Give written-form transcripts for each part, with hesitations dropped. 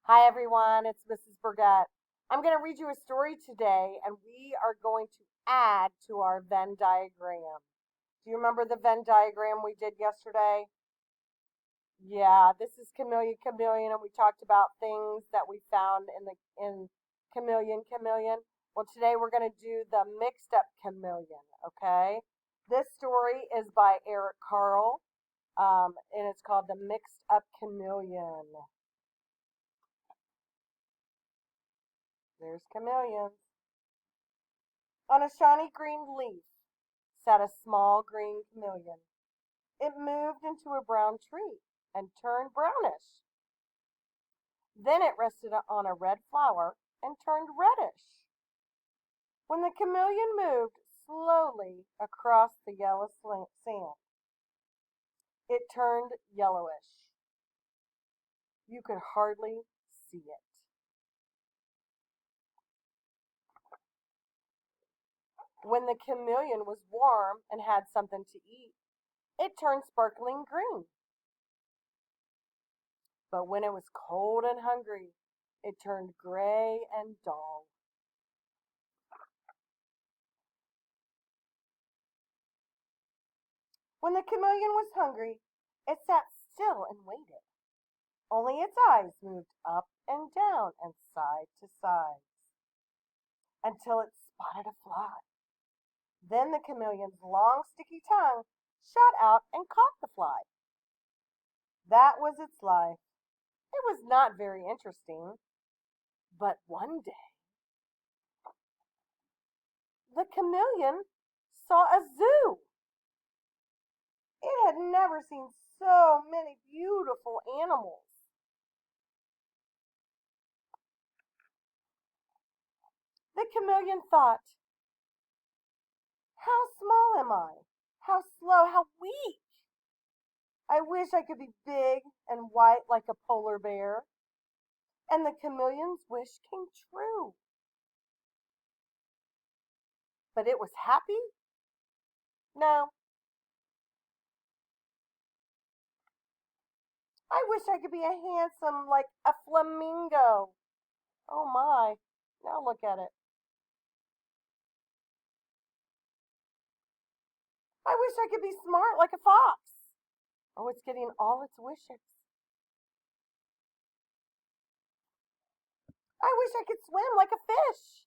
Hi everyone, it's Mrs. Burgett. I'm going to read you a story today and we are going to add to our Venn diagram. Do you remember the Venn diagram we did yesterday? Yeah, this is Chameleon and we talked about things that we found in Chameleon. Well, today we're going to do the Mixed Up Chameleon, okay? This story is by Eric Carle, and it's called the Mixed Up Chameleon. There's chameleons. On a shiny green leaf sat a small green chameleon. It moved into a brown tree and turned brownish. Then it rested on a red flower and turned reddish. When the chameleon moved slowly across the yellow sand, it turned yellowish. You could hardly see it. When the chameleon was warm and had something to eat, it turned sparkling green. But when it was cold and hungry, it turned gray and dull. When the chameleon was hungry, it sat still and waited. Only its eyes moved up and down and side to side until it spotted a fly. Then the chameleon's long, sticky tongue shot out and caught the fly. That was its life. It was not very interesting. But one day, the chameleon saw a zoo. It had never seen so many beautiful animals. The chameleon thought, how small am I? How slow, how weak. I wish I could be big and white like a polar bear. And the chameleon's wish came true. But it was happy? No. I wish I could be a handsome like a flamingo. Oh my. Now look at it. I wish I could be smart like a fox. Oh, it's getting all its wishes. I wish I could swim like a fish.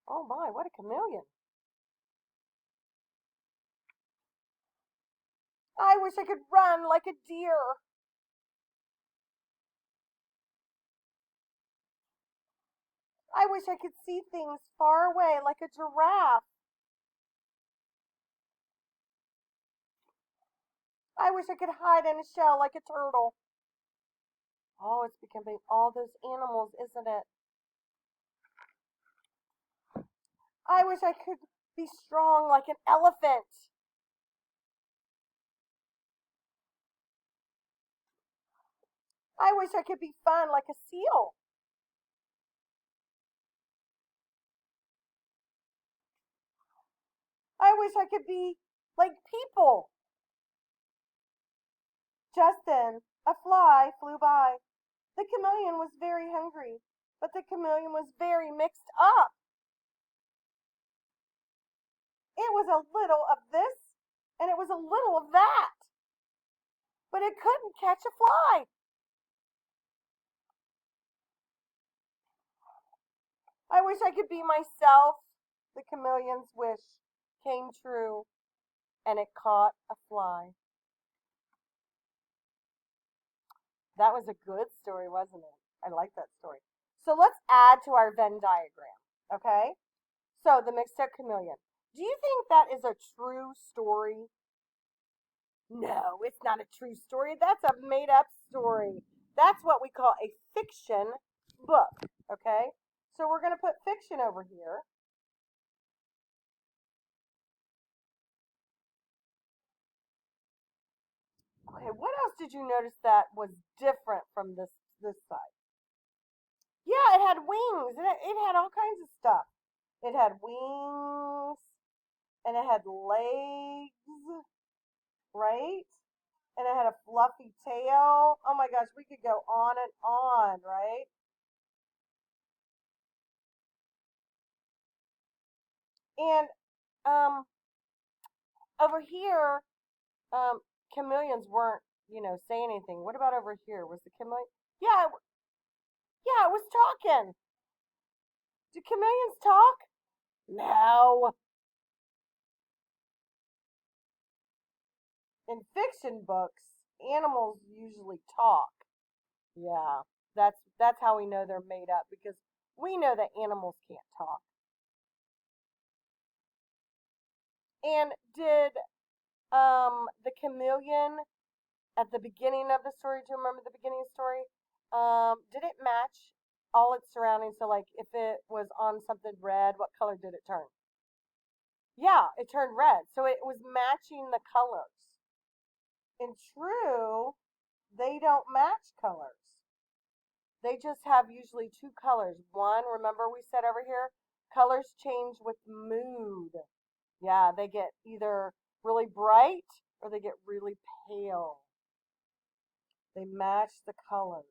Oh my, what a chameleon. I wish I could run like a deer. I wish I could see things far away like a giraffe. I wish I could hide in a shell like a turtle. Oh, it's becoming all those animals, isn't it? I wish I could be strong like an elephant. I wish I could be fun like a seal. I wish I could be like people. Just then, a fly flew by. The chameleon was very hungry, but the chameleon was very mixed up. It was a little of this, and it was a little of that. But it couldn't catch a fly. I wish I could be myself. The chameleon's wish came true, and it caught a fly. That was a good story, wasn't it? I like that story. So let's add to our Venn diagram, okay? So the mixed up chameleon. Do you think that is a true story? No, it's not a true story. That's a made up story. That's what we call a fiction book, okay? So we're going to put fiction over here. Okay, what else did you notice that was different from this side? Yeah, it had wings. It had all kinds of stuff. It had wings and it had legs, right? And it had a fluffy tail. Oh my gosh, we could go on and on, right? And over here, chameleons weren't, saying anything. What about over here? Was the chameleon? Yeah, yeah, it was talking. Do chameleons talk? No. In fiction books, animals usually talk. Yeah, that's how we know they're made up because we know that animals can't talk. And did the chameleon at the beginning of the story, do you remember the beginning of the story? Did it match all its surroundings? So like if it was on something red, what color did it turn? Yeah, it turned red. So it was matching the colors. In true, they don't match colors. They just have usually two colors. One, remember we said over here, colors change with mood. Yeah, they get either really bright or they get really pale. They match the colors.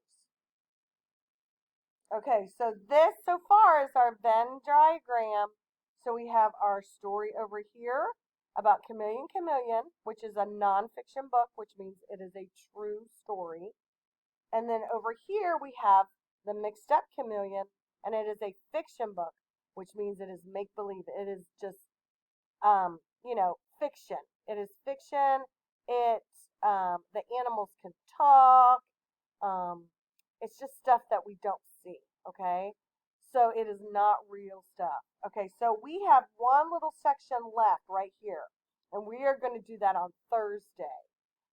Okay, so this so far is our Venn diagram. So we have our story over here about Chameleon Chameleon, which is a nonfiction book, which means it is a true story. And then over here we have the Mixed Up Chameleon, and it is a fiction book, which means it is make believe. It is just fiction. It is fiction. It the animals can talk. Um, it's just stuff that we don't see. Okay, so it is not real stuff. Okay, so we have one little section left right here, and we are going to do that on Thursday.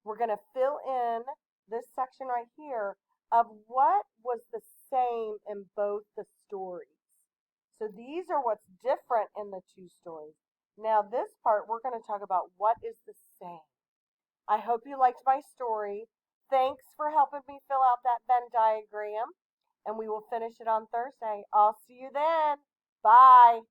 We're going to fill in this section right here of what was the same in both the stories. So these are what's different in the two stories. Now, this part, we're going to talk about what is the same. I hope you liked my story. Thanks for helping me fill out that Venn diagram, and we will finish it on Thursday. I'll see you then. Bye.